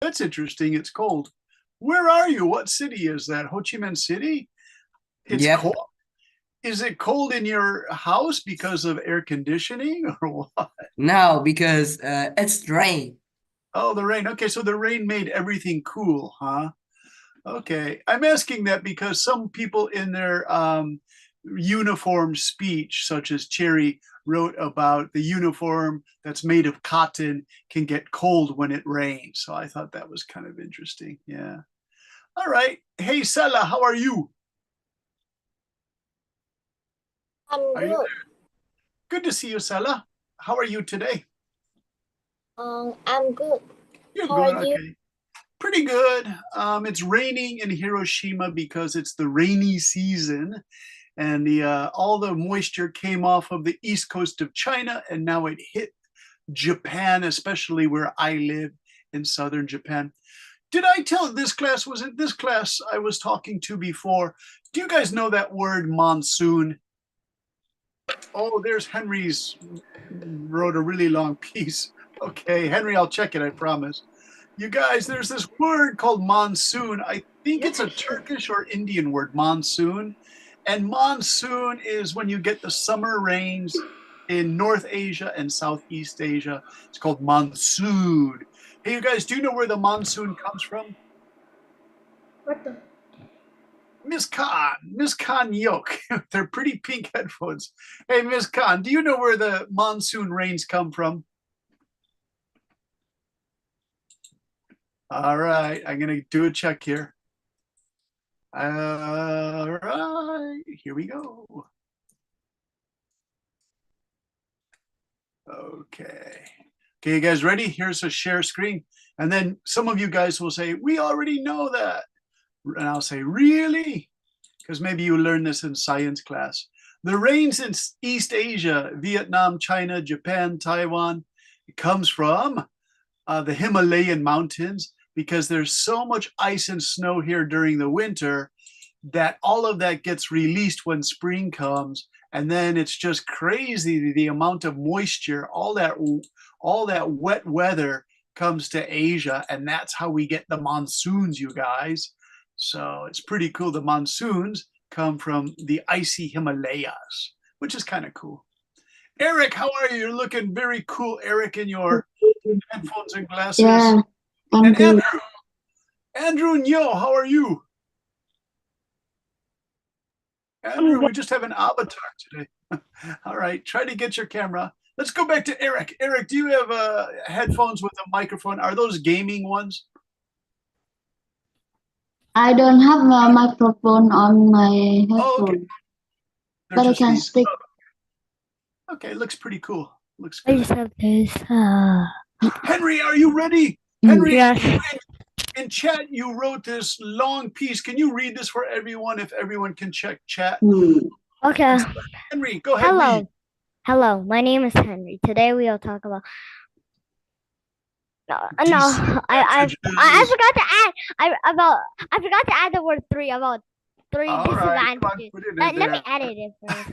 That's interesting. It's cold. Where are you? What city is that? Ho Chi Minh City? It's Yep. cold. Is it cold in your house because of air conditioning or what? No, because it's rain. Oh, the rain. Okay, so the rain made everything cool, huh? Okay. I'm asking that because some people in their uniform speech, such as Cherry, wrote about the uniform that's made of cotton can get cold when it rains. So I thought that was kind of interesting. Yeah. All right. Hey, Sela, how are you? I'm Are you good. there? Good to see you, Sela. How are you today? I'm good. You're How are good. you? Okay. Pretty good. It's raining in Hiroshima because it's the rainy season, and the all the moisture came off of the east coast of China, and now it hit Japan, especially where I live in southern Japan. Did I tell this class? Was it this class I was talking to before? Do you guys know that word monsoon? Oh, there's Henry's wrote a really long piece. Okay, Henry, I'll check it, I promise. You guys, there's this word called monsoon. I think it's a Turkish or Indian word, monsoon. And monsoon is when you get the summer rains in North Asia and Southeast Asia. It's called monsoon. Hey, you guys, do you know where the monsoon comes from? What the? Miss Khan Yoke. They're pretty pink headphones. Hey, Miss Khan, do you know where the monsoon rains come from? All right, I'm going to do a check here. All right, here we go. Okay. Okay, you guys ready? Here's a share screen. And then some of you guys will say, we already know that. And I'll say, really? Because maybe you learned this in science class. The rains in East Asia, Vietnam, China, Japan, Taiwan, it comes from the Himalayan mountains because there's so much ice and snow here during the winter that all of that gets released when spring comes, and then it's just crazy the amount of moisture, all that wet weather comes to Asia, and that's how we get the monsoons, you guys. So it's pretty cool. The monsoons come from the icy Himalayas, which is kind of cool. Eric, how are you? You're looking very cool, Eric, in your headphones and glasses. Yeah, I'm And good. Andrew Nyo, how are you? Andrew, we just have an avatar today. All right, try to get your camera. Let's go back to Eric. Eric, do you have headphones with a microphone? Are those gaming ones? I don't have a microphone on my Oh, okay. headphone, They're but I just can these. speak. Okay, looks pretty cool. Looks I good. just have this. Henry, are you ready? Henry, Yes. in chat, you wrote this long piece. Can you read this for everyone if everyone can check chat? Okay. Henry, go ahead, Hello. read. Hello. My name is Henry. Today we will talk about. No, I Disadvantages. forgot to add. I forgot to add the word three about three All right, come on, disadvantages. put it in Let me there. edit it first.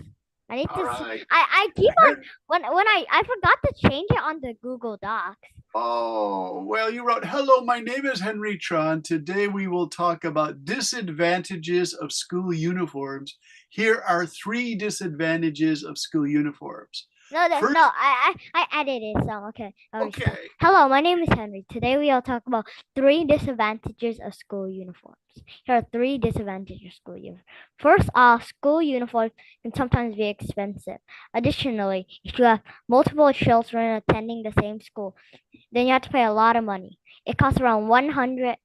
I need All to. right. I keep on when I forgot to change it on the Google Docs. Oh, well, you wrote, hello, my name is Henry Tron. Today we will talk about disadvantages of school uniforms. Here are 3 disadvantages of school uniforms. First, I edited some. Okay, I'll restart. okay, Hello, my name is Henry. Today we will talk about 3 disadvantages of school uniforms. Here are 3 disadvantages of school uniforms. First off, school uniforms can sometimes be expensive. Additionally, if you have multiple children attending the same school, then you have to pay a lot of money. It costs around $100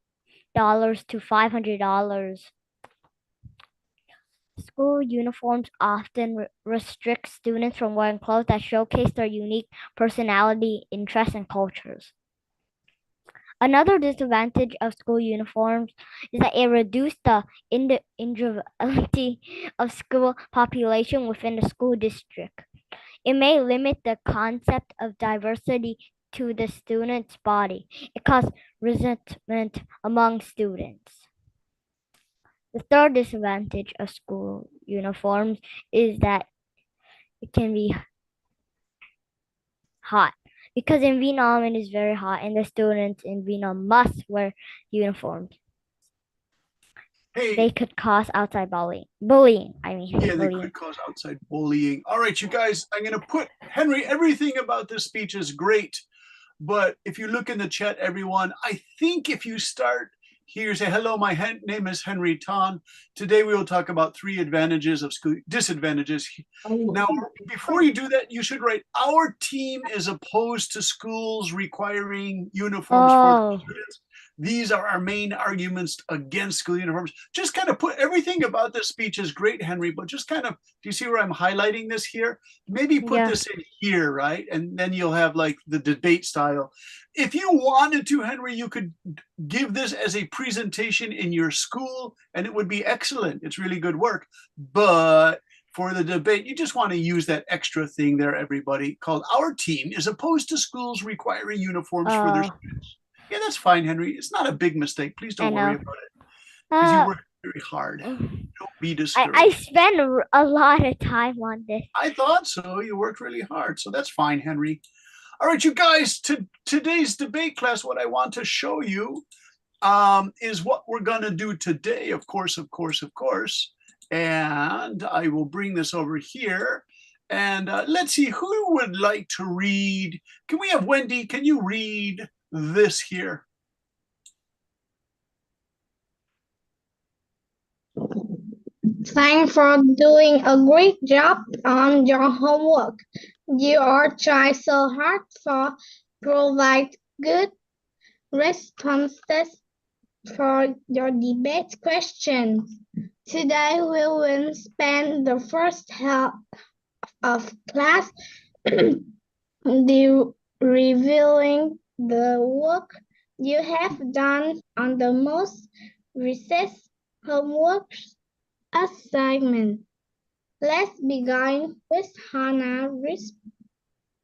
to $500. School uniforms often restrict students from wearing clothes that showcase their unique personality, interests, and cultures. Another disadvantage of school uniforms is that it reduces the individuality of school population within the school district. It may limit the concept of diversity to the student's body. It causes resentment among students. The third disadvantage of school uniforms is that it can be hot Because in Vietnam it is very hot and the students in Vietnam must wear uniforms. Hey, They could cause outside bullying. yeah, they Bullying. could cause outside bullying. All right, you guys, I'm going to put Henry, everything about this speech is great. But if you look in the chat, everyone, I think if you start here, say, hello, my name is Henry Tan. Today we will talk about 3 advantages of school, disadvantages. Now, before you do that, you should write, our team is opposed to schools requiring uniforms for the Oh, students. These are our main arguments against school uniforms. Just kind of put everything about this speech is great, Henry, but just kind of, do you see where I'm highlighting this here? Maybe put yeah. this in here, right? And then you'll have like the debate style. If you wanted to, Henry, you could give this as a presentation in your school and it would be excellent. It's really good work. But for the debate, you just want to use that extra thing there, everybody, called our team is opposed to schools requiring uniforms for their Oh, students. Yeah, that's fine, Henry. It's not a big mistake. Please I don't worry know. about it because you Uh, work very hard. Don't be I discouraged. spend a lot of time on this. I thought so. You worked really hard. So that's fine, Henry. All right, you guys, today's debate class, what I want to show you is what we're going to do today. Of course. And I will bring this over here. And let's see, who would like to read? Can we have Wendy? Can you read this here? Thanks for doing a great job on your homework. You are trying so hard for provide good responses for your debate questions. Today we will spend the first half of class reviewing the work you have done on the most recent homework assignment. Let's begin with Hannah's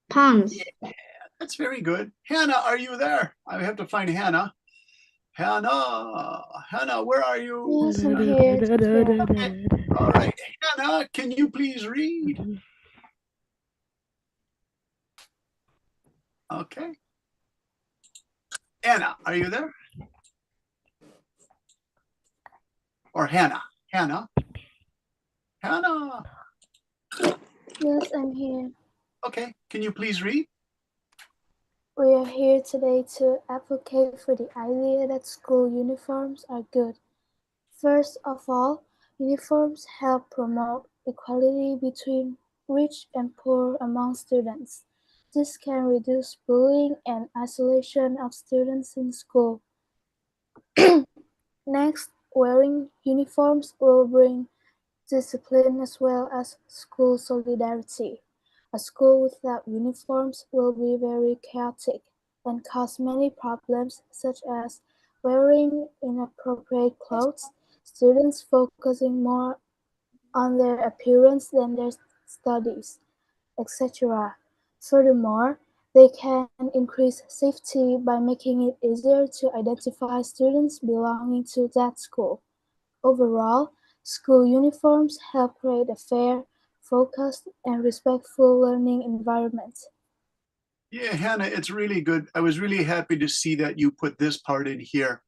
response. That's very good. Hannah, are you there? I have to find Hannah. Hannah, where are you? Yes, I'm here. Okay. All right, Hannah, can you please read? Okay. Anna, are you there? Or Hannah? Hannah? Yes, I'm here. Okay, can you please read? We are here today to advocate for the idea that school uniforms are good. First of all, uniforms help promote equality between rich and poor among students. This can reduce bullying and isolation of students in school. Next, wearing uniforms will bring discipline as well as school solidarity. A school without uniforms will be very chaotic and cause many problems such as wearing inappropriate clothes, students focusing more on their appearance than their studies, etc. Furthermore, they can increase safety by making it easier to identify students belonging to that school. Overall, school uniforms help create a fair, focused, and respectful learning environment. Yeah, Hannah, it's really good. I was really happy to see that you put this part in here.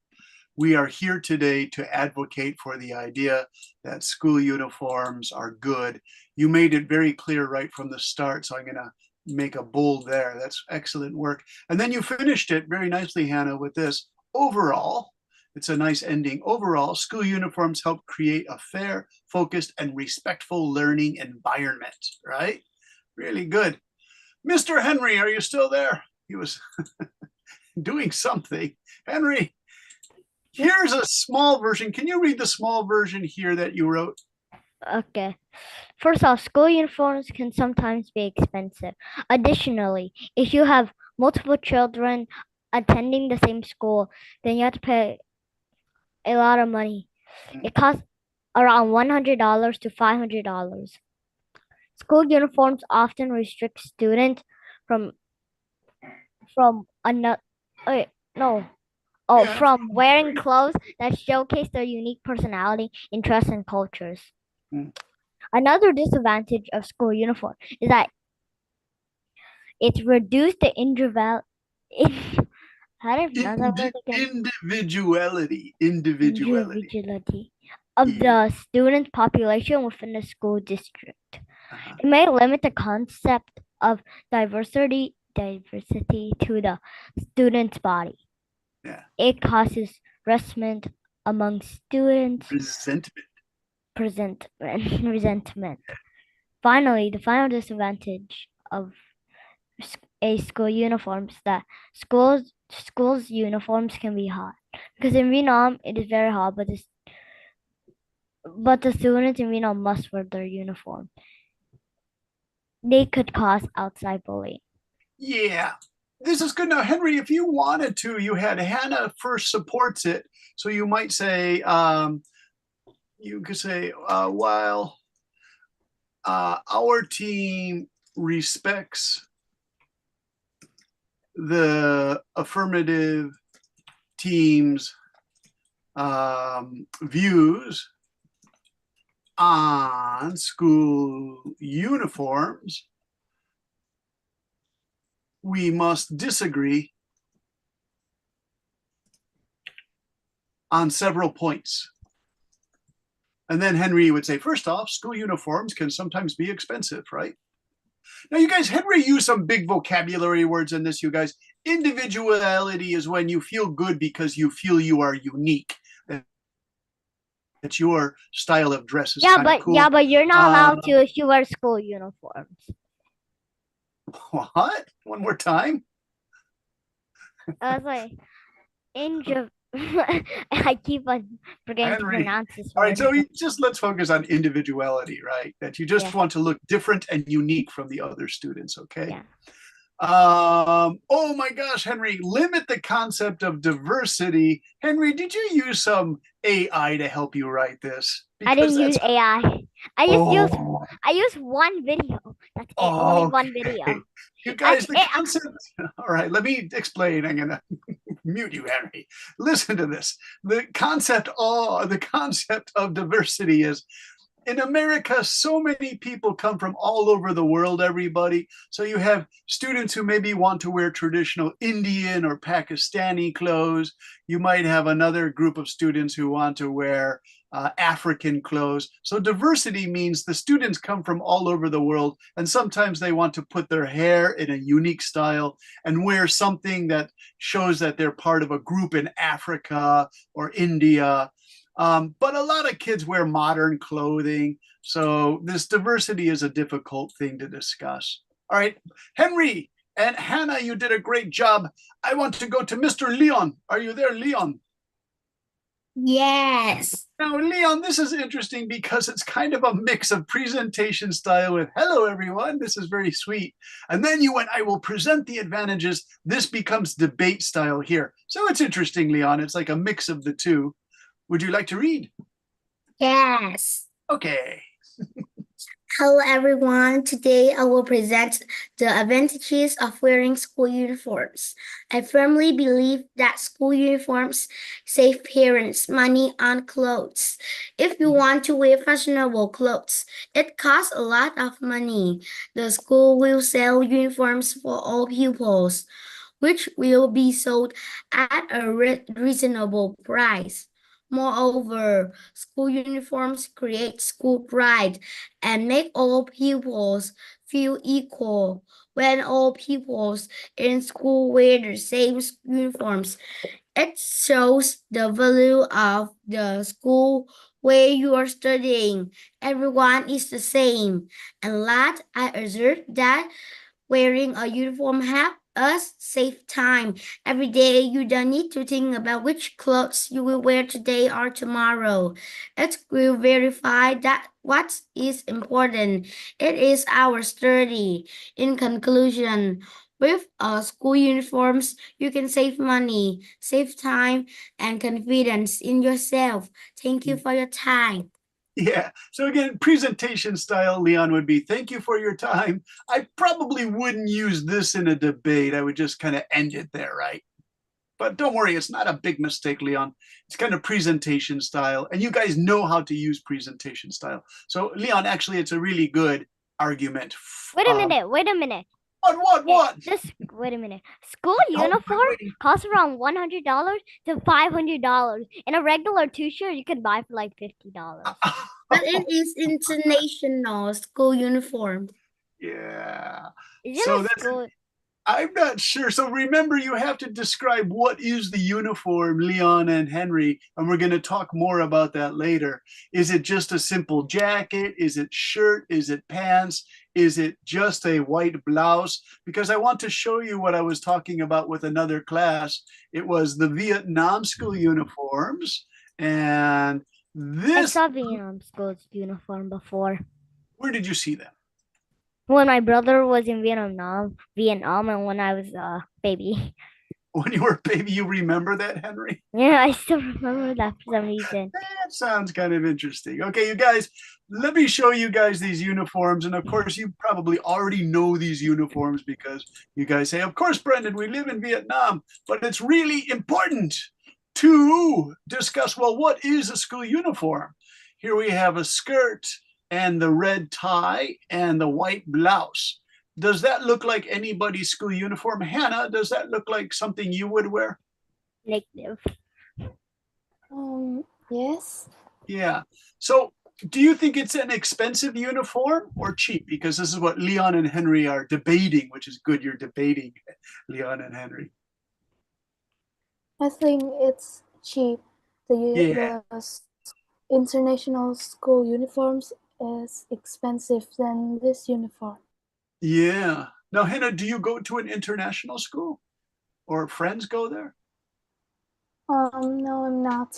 We are here today to advocate for the idea that school uniforms are good. You made it very clear right from the start, so I'm going to make a bold there. That's excellent work. And then you finished it very nicely, Hannah, with this. Overall, it's a nice ending. Overall, school uniforms help create a fair, focused, and respectful learning environment, right? Really good. Mr. Henry, are you still there? He was doing something. Henry, here's a small version. Can you read the small version here that you wrote? Okay. First off, school uniforms can sometimes be expensive. Additionally, if you have multiple children attending the same school, then you have to pay a lot of money. It costs around $100 to $500. School uniforms often restrict students from another Yeah. from wearing clothes that showcase their unique personality, interests, and cultures. Mm. Another disadvantage of school uniform is that It's reduced the how do I pronounce that word again? Individuality. Individuality of Yeah. the student population within the school district. Uh-huh. It may limit the concept of diversity to the student's body. Yeah. It causes resentment among students, resentment. Finally, the final disadvantage of a school uniform is that schools uniforms can be hot. Because in Vietnam it is very hot, but the students in Vietnam must wear their uniform. They could cause outside bullying. Yeah. This is good. Now, Henry, if you wanted to, you had Hannah first supports it. So you might say, you could say, while our team respects the affirmative team's views on school uniforms, we must disagree on several points. And then Henry would say, first off, school uniforms can sometimes be expensive, right? Now, you guys, Henry used some big vocabulary words in this, you guys. Individuality is when you feel good because you feel you are unique. That your style of dress is kind of cool. Yeah, but you're not allowed to if you wear school uniforms. What? One more time? I was like, I keep on forgetting to Henry. pronounce this All word. right, so let's focus on individuality, right? That you just want to look different and unique from the other students, okay? Yeah. Oh my gosh, Henry, limit the concept of diversity. Henry, did you use some AI to help you write this? I didn't use AI. I used one video. That's it, only one video. You guys, the concept. All right, let me explain. I'm gonna mute you, Henry. Listen to this. The concept of diversity is, in America, so many people come from all over the world, everybody. So you have students who maybe want to wear traditional Indian or Pakistani clothes. You might have another group of students who want to wear African clothes. So diversity means the students come from all over the world, and sometimes they want to put their hair in a unique style and wear something that shows that they're part of a group in Africa or India. But a lot of kids wear modern clothing. So this diversity is a difficult thing to discuss. All right, Henry and Hannah, you did a great job. I want to go to Mr. Leon. Are you there, Leon? Yes. Now, Leon, this is interesting because it's kind of a mix of presentation style with, hello, everyone, this is very sweet. And then you went, I will present the advantages. This becomes debate style here. So it's interesting, Leon. It's like a mix of the two. Would you like to read? Yes. Okay. Hello everyone, today I will present the advantages of wearing school uniforms. I firmly believe that school uniforms save parents money on clothes. If you want to wear fashionable clothes, it costs a lot of money. The school will sell uniforms for all pupils, which will be sold at a reasonable price. Moreover, school uniforms create school pride and make all pupils feel equal. When all pupils in school wear the same uniforms, it shows the value of the school where you are studying. Everyone is the same. And last, I assert that wearing a uniform helps us save time. Every day, you don't need to think about which clothes you will wear today or tomorrow. It will verify that what is important. It is our study. In conclusion, with school uniforms, you can save money, save time, and confidence in yourself. Thank you for your time. Yeah. So again, presentation style, Leon, would be, thank you for your time. I probably wouldn't use this in a debate. I would just kind of end it there, right? But don't worry, it's not a big mistake, Leon. It's kind of presentation style. And you guys know how to use presentation style. So Leon, actually, it's a really good argument. Wait a minute. What? This wait a minute. School Oh, I'm uniform waiting. costs around $100 to $500. And a regular t-shirt you could buy for like $50. But it is international school uniform. Yeah. Is it So a that's school? I'm not sure. So remember, you have to describe what is the uniform, Leon and Henry, and we're going to talk more about that later. Is it just a simple jacket? Is it shirt? Is it pants? Is it just a white blouse? Because I want to show you what I was talking about with another class. It was the Vietnam school uniforms, and I this. saw Vietnam school's uniform before. Where did you see that? When my brother was in Vietnam, and when I was a baby. When you were a baby, you remember that, Henry? Yeah, I still remember that for some reason. That sounds kind of interesting. Okay, you guys, let me show you guys these uniforms. And of course, you probably already know these uniforms because you guys say, of course, Brendan, we live in Vietnam, but it's really important to discuss, well, what is a school uniform? Here we have a skirt and the red tie and the white blouse. Does that look like anybody's school uniform? Hannah, does that look like something you would wear? Negative. Yes. Yeah. So do you think it's an expensive uniform or cheap? Because this is what Leon and Henry are debating, which is good. You're debating, Leon and Henry. I think it's cheap. Yeah. International school uniforms is expensive than this uniform. Yeah. Now, Hannah, do you go to an international school or friends go there? No, I'm not.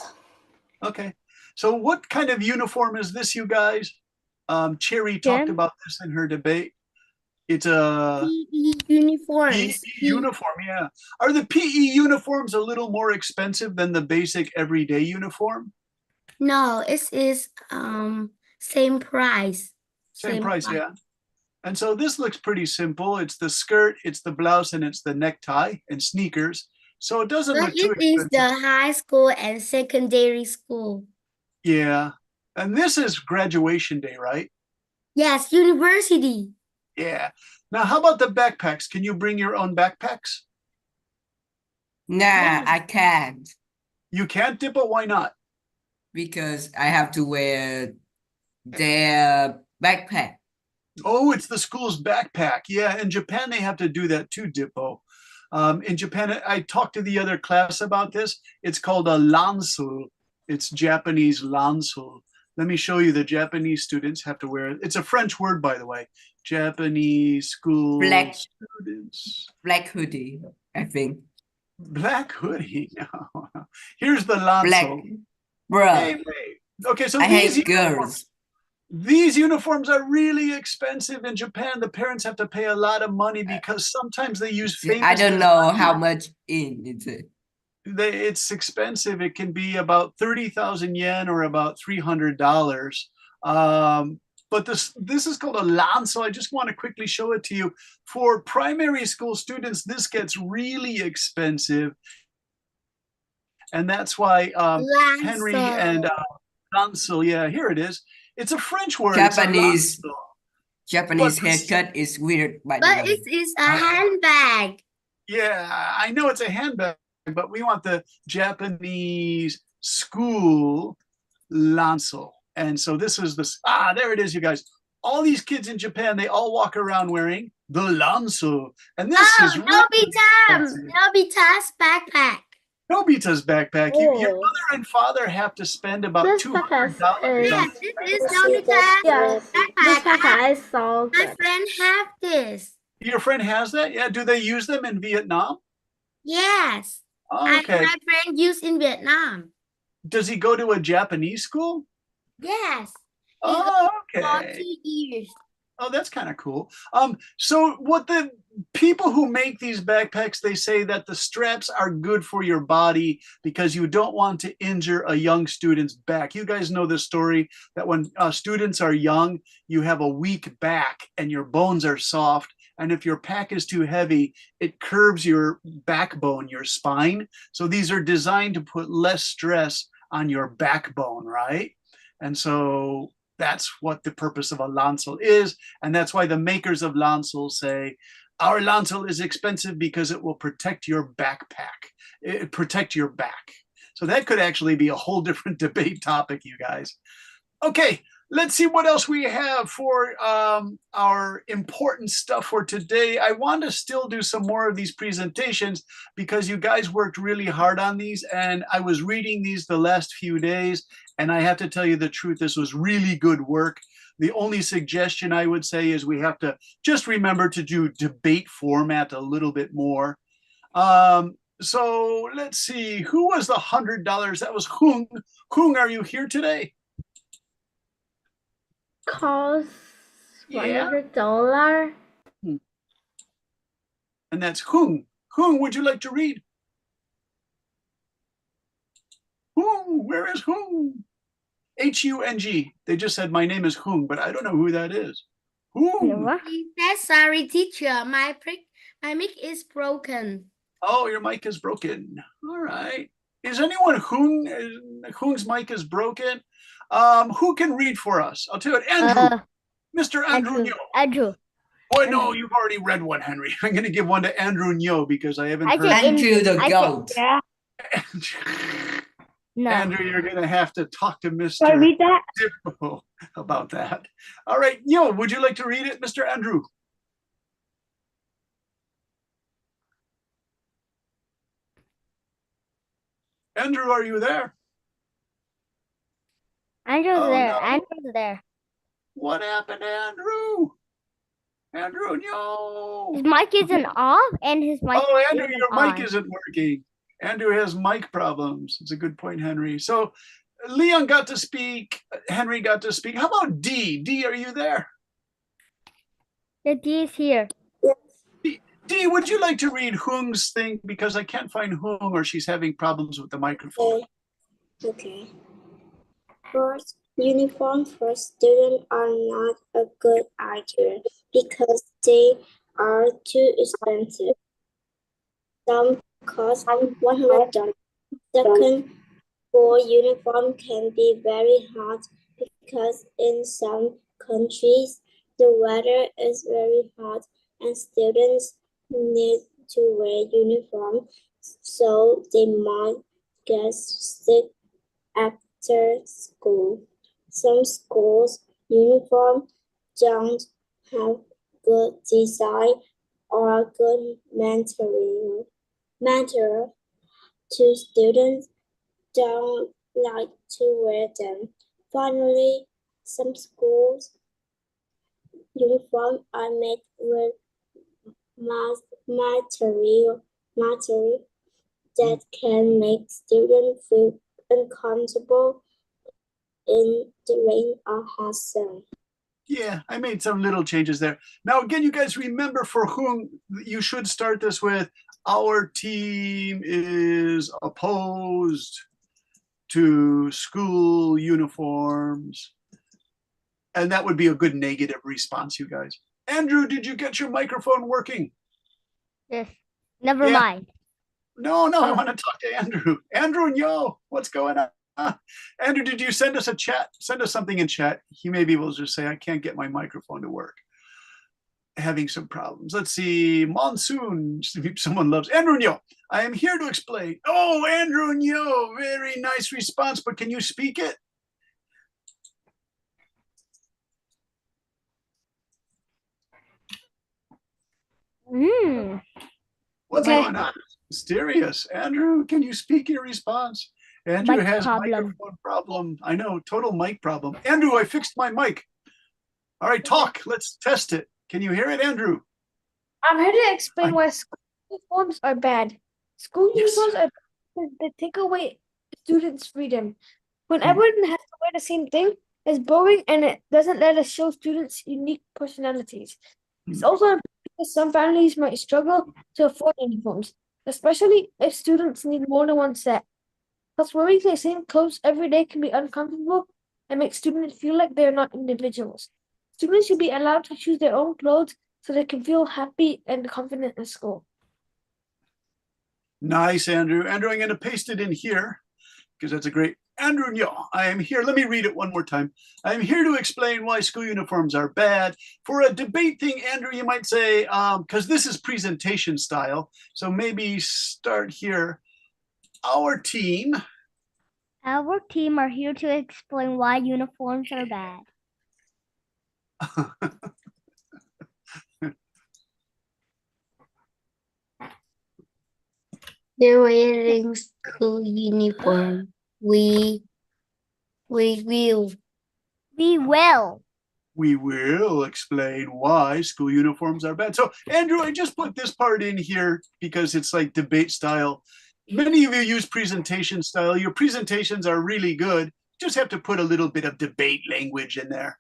Okay. So what kind of uniform is this, you guys? Cherry talked Jim? about this in her debate. It's a PE uniforms. PE uniform, yeah. Are the PE uniforms a little more expensive than the basic everyday uniform? No, it is same price. Same price, yeah. And so this looks pretty simple. It's the skirt, it's the blouse, and it's the necktie and sneakers. So it doesn't But look too it is expensive. the high school and secondary school. Yeah. And this is graduation day, right? Yes, university. Yeah. Now, how about the backpacks? Can you bring your own backpacks? Nah, I can't You can't, Dippo? Why not? because I have to wear their backpack. Oh, it's the school's backpack. Yeah, in Japan, they have to do that too, Dippo. In Japan, I talked to the other class about this. It's called a lansu. It's Japanese lansu. Let me show you. The Japanese students have to wear it. It's a French word, by the way. Japanese school Black. students. Black hoodie, I think. Black hoodie. No. Here's the Black. lansu. Bruh, Hey, wait. Okay, so I these hate uniforms, girls. these uniforms are really expensive in Japan. The parents have to pay a lot of money because sometimes they use famous. I don't know how much is it. It's expensive. It can be about 30,000 yen or about $300. But this is called a lan, so I just want to quickly show it to you. For primary school students, this gets really expensive. And that's why Henry and Lancel, yeah, here it is. It's a French word. It's a Japanese lancel. Japanese But this- haircut is weird, by the But way. it is a handbag. Yeah, I know it's a handbag, but we want the Japanese school lancel. And so this is this. There it is, you guys. All these kids in Japan, they all walk around wearing the lancel. And this is really Nobita's expensive. Nobita's backpack. Nobita's backpack. Your Oh. mother and father have to spend about This $200. backpack is- Yes, this is Let's see Nobita's that. Yeah, this backpack. backpack is so My good. friend have this. Your friend has that? Yeah. Do they use them in Vietnam? Yes. Oh, okay. My friend used in Vietnam. Does he go to a Japanese school? Yes. Oh, For okay. 2 years. Oh, that's kind of cool. So what the people who make these backpacks, they say that the straps are good for your body because you don't want to injure a young student's back. You guys know the story that when students are young, you have a weak back and your bones are soft. And if your pack is too heavy, it curves your backbone, your spine. So these are designed to put less stress on your backbone, right? And so that's what the purpose of a lancel is. And that's why the makers of lancel say, our lantal is expensive because it will protect your backpack, protect your back. So that could actually be a whole different debate topic, you guys. Okay, let's see what else we have for our important stuff for today. I want to still do some more of these presentations because you guys worked really hard on these, and I was reading these the last few days, and I have to tell you the truth, this was really good work. The only suggestion I would say is we have to just remember to do debate format a little bit more. So let's see, who was the $100? That was Hung. Hung, are you here today? Cost Yeah. $100. And that's Hung. Hung, would you like to read? Hung, where is Hung? H-U-N-G. They just said my name is Hung, but I don't know who that is. Hung. What? He said, sorry, teacher, my mic is broken. Oh, your mic is broken. All right. Is anyone Hung's mic is broken? Who can read for us? I'll tell you what, Andrew. Mr. Andrew Nyo. Andrew. Oh, no, you've already read one, Henry. I'm going to give one to Andrew Nyo because I haven't I heard. think Andrew the I goat. Yeah. No. Andrew, you're going to have to talk to Should I Mr. read that? Dippo about that. All right, Nyo, would you like to read it, Mr. Andrew? Andrew, are you there? Andrew's Oh, there. no. Andrew's there. What happened to Andrew? Andrew, His no. mic isn't off, and his mic Oh, Andrew, isn't your on. mic isn't working. Andrew has mic problems. It's a good point, Henry. So Leon got to speak. Henry got to speak. How about Dee? Dee, are you there? The D is here. Dee, would you like to read Hung's thing? Because I can't find Hung, or she's having problems with the microphone. Okay. First, uniforms for students are not a good idea because they are too expensive. Some cost $100. Second, school uniform can be very hot because in some countries the weather is very hot and students need to wear uniform, so they might get sick after school. Some schools' uniform don't have good design or good material. To students don't like to wear them. Finally, some schools' uniforms are made with material that can make students feel uncomfortable in the rain or hot sun. Yeah, I made some little changes there. Now, again, you guys remember for whom you should start this with, our team is opposed to school uniforms. And that would be a good negative response, you guys. Andrew, did you get your microphone working? Yes. Never Yeah. mind. No, I want to talk to Andrew. Andrew, yo, what's going on? Andrew, did you send us a chat? Send us something in chat. He may be able to just say, I can't get my microphone to work. Having some problems. Let's see. Monsoon. Someone loves Andrew Nyo. I am here to explain. Oh, Andrew Nyo. Very nice response, but can you speak it? What's Okay. going on? Mysterious. Andrew, can you speak your response? Andrew Mic has problem. microphone problem. I know, total mic problem. Andrew, I fixed my mic. All right, talk. Let's test it. Can you hear it, Andrew? I'm here to explain why school uniforms are bad. School Yes. uniforms are bad. They take away students' freedom. When everyone has to wear the same thing, it's boring and it doesn't let us show students' unique personalities. It's also important because some families might struggle to afford uniforms, especially if students need more than one set. Plus, wearing the same clothes every day can be uncomfortable and make students feel like they're not individuals. Students should be allowed to choose their own clothes so they can feel happy and confident in school. Nice, Andrew. Andrew, I'm going to paste it in here because that's a great Andrew Nyo, I am here. Let me read it one more time. I am here to explain why school uniforms are bad. For a debate thing, Andrew, you might say, because this is presentation style, so maybe start here. Our team Our team are here to explain why uniforms are bad. They're wearing school uniform. We will. We will. we will explain why school uniforms are bad. So, Andrew, I just put this part in here because it's like debate style. Many of you use presentation style. Your presentations are really good. Just have to put a little bit of debate language in there.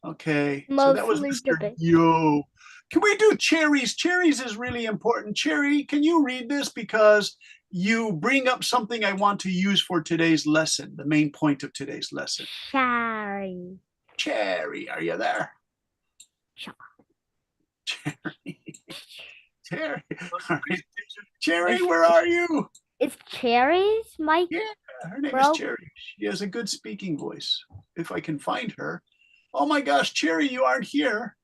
Okay, so that was Mostly Mr. debate. Yo. Can we do cherries? Cherries is really important. Cherry, can you read this? Because you bring up something I want to use for today's lesson, the main point of today's lesson. Sorry. Cherry, are you there? Sure. Cherry. Cherry. All right. Cherry, where are you? It's cherries, Mike? Yeah, her name Bro. is Cherry. She has a good speaking voice. If I can find her. Oh my gosh, Cherry, you aren't here.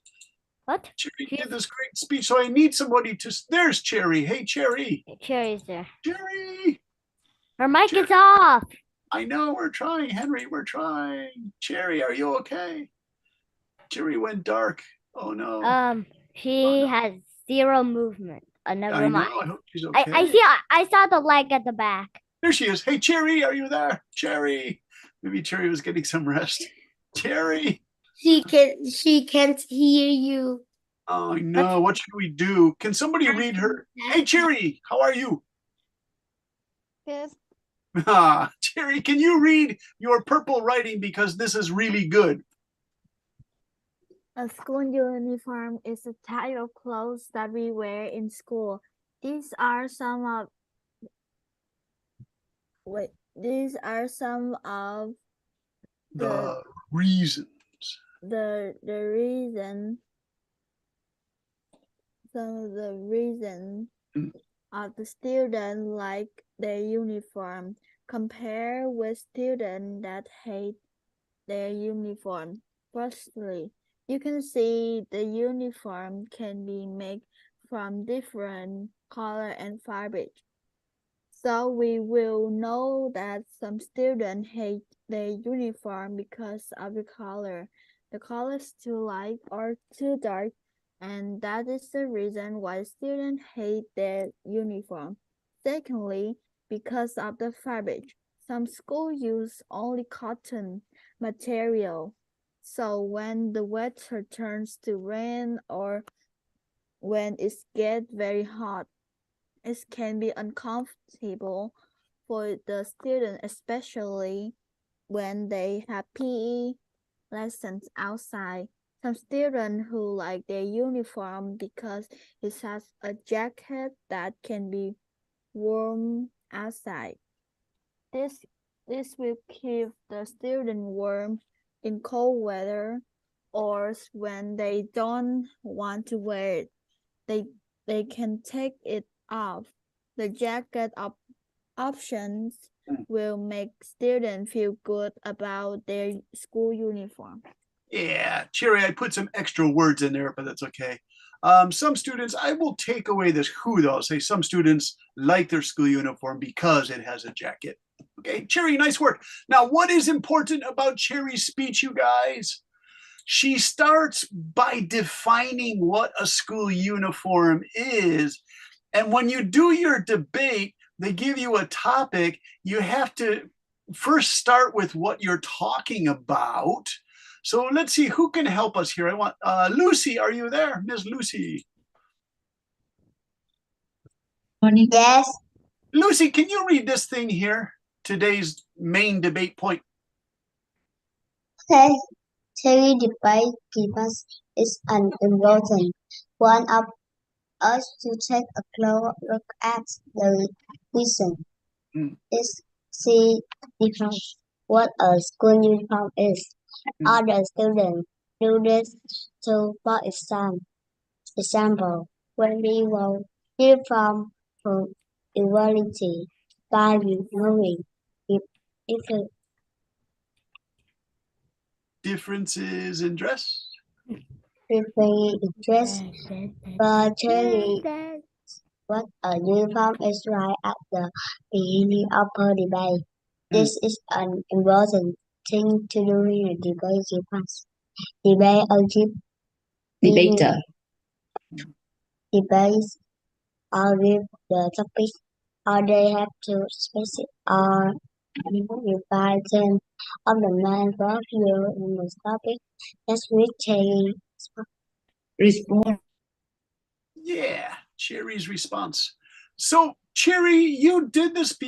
What? Cherry did this great speech, so I need somebody to. There's Cherry. Hey, Cherry. Cherry's there. Cherry. Her mic Cherry. is off. I know we're trying, Henry. We're trying. Cherry, are you okay? Cherry went dark. Oh no. She has zero movement. Never I mind. know. I hope she's okay. I saw the leg at the back. There she is. Hey, Cherry, are you there? Cherry. Maybe Cherry was getting some rest. Cherry. She can't hear you. Oh no. What should we do? Can somebody read her? Hey, Cherry, how are you? Yes. Ah, Cherry, can you read your purple writing because this is really good? A school uniform is a type of clothes that we wear in school. These are some of The reasons. the reason some of the reason Mm. of the student like their uniform compare with students that hate their uniform. Firstly, you can see the uniform can be made from different color and fabric. So we will know that some students hate their uniform because of the color. The color is too light or too dark, and that is the reason why students hate their uniform. Secondly, because of the fabric. Some schools use only cotton material. So when the weather turns to rain or when it gets very hot, it can be uncomfortable for the student, especially when they have PE lessons outside. Some students who like their uniform because it has a jacket that can be warm outside. This will keep the student warm in cold weather, or when they don't want to wear it, they can take it off. The jacket options will make students feel good about their school uniform. Yeah, Cherry, I put some extra words in there, but that's okay. Some students, I will take away this who though. I'll say some students like their school uniform because it has a jacket. Okay, Cherry, nice work. Now, what is important about Cherry's speech, you guys? She starts by defining what a school uniform is. And when you do your debate, they give you a topic. You have to first start with what you're talking about. So let's see who can help us here. I want Lucy. Are you there, Miss Lucy? Yes. Lucy, can you read this thing here? Today's main debate point. Okay. Terry debate because it's an important one of us to take a close look at the reason. Is see because what a school uniform is. Other students do this too. For example, when we will uniform for equality by removing if differences in dress? Prefer dress for Cherry. What a uniform is right at the beginning of her debate. This is an important thing to do in a debate class. Debate Debater. debates are with the topic, or they have to specify or reply them of the main view in the topic. That's with Cherry. Respond. Yeah, Cherry's response. So, Cherry, you did this.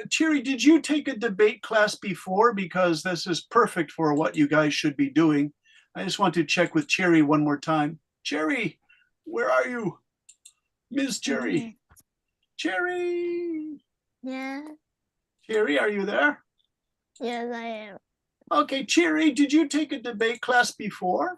Cherry, did you take a debate class before? Because this is perfect for what you guys should be doing. I just want to check with Cherry one more time. Cherry, where are you? Ms. Cherry. Cherry. Yeah. Cherry, are you there? Yes, I am. Okay, Cherry, did you take a debate class before?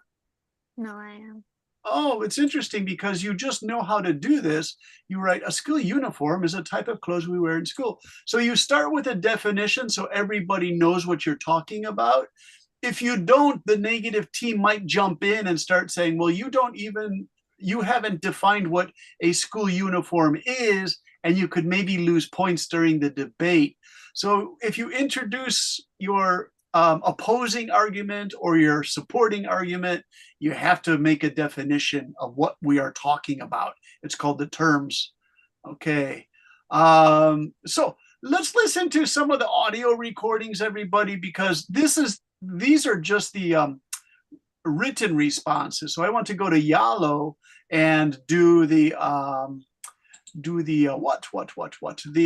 No, I am. Oh, it's interesting because you just know how to do this. You write a school uniform is a type of clothes we wear in school. So you start with a definition so everybody knows what you're talking about. If you don't, the negative team might jump in and start saying, well, you haven't defined what a school uniform is, and you could maybe lose points during the debate. So if you introduce your opposing argument or your supporting argument, you have to make a definition of what we are talking about. It's called the terms. Okay. So let's listen to some of the audio recordings, everybody, because these are just the written responses. So I want to go to Yalo and do the the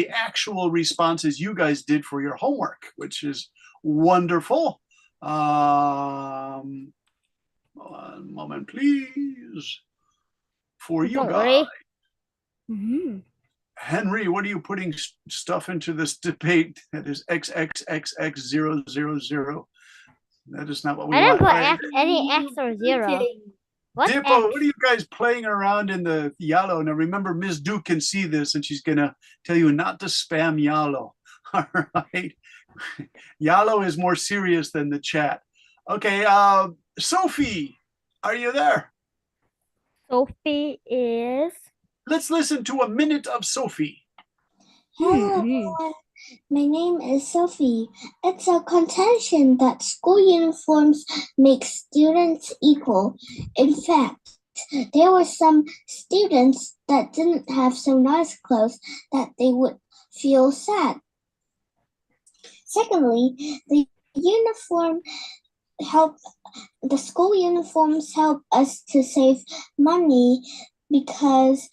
actual responses you guys did for your homework, which is wonderful. One moment, please. For you guys. Henry, what are you putting stuff into this debate that is XXXX000? That is not what we I didn't want. put X, any X or zero. What Dippo, X? what are you guys playing around in the Yalo? Now remember, Ms. Duke can see this and she's gonna tell you not to spam Yalo. All right. Yalo is more serious than the chat. Okay, Sophie, are you there? Sophie is. Let's listen to a minute of Sophie. Hello, everyone. My name is Sophie. It's a contention that school uniforms make students equal. In fact, there were some students that didn't have so nice clothes that they would feel sad. Secondly, the school uniforms help us to save money because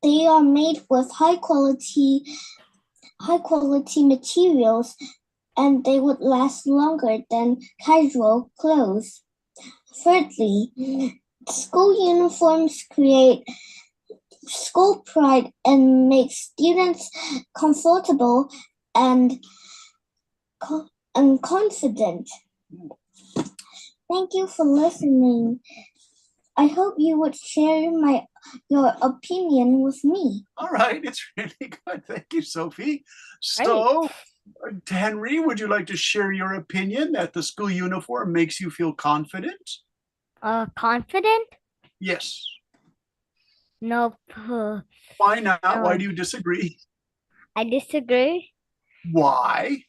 they are made with high quality materials, and they would last longer than casual clothes. Thirdly, school uniforms create school pride and make students comfortable and confident. Thank you for listening. I hope you would share your opinion with me. All right, it's really good. Thank you, Sophie. So, Henry, would you like to share your opinion that the school uniform makes you feel confident? Confident? Yes. Nope. Why not? No. Why do you disagree? I disagree. Why?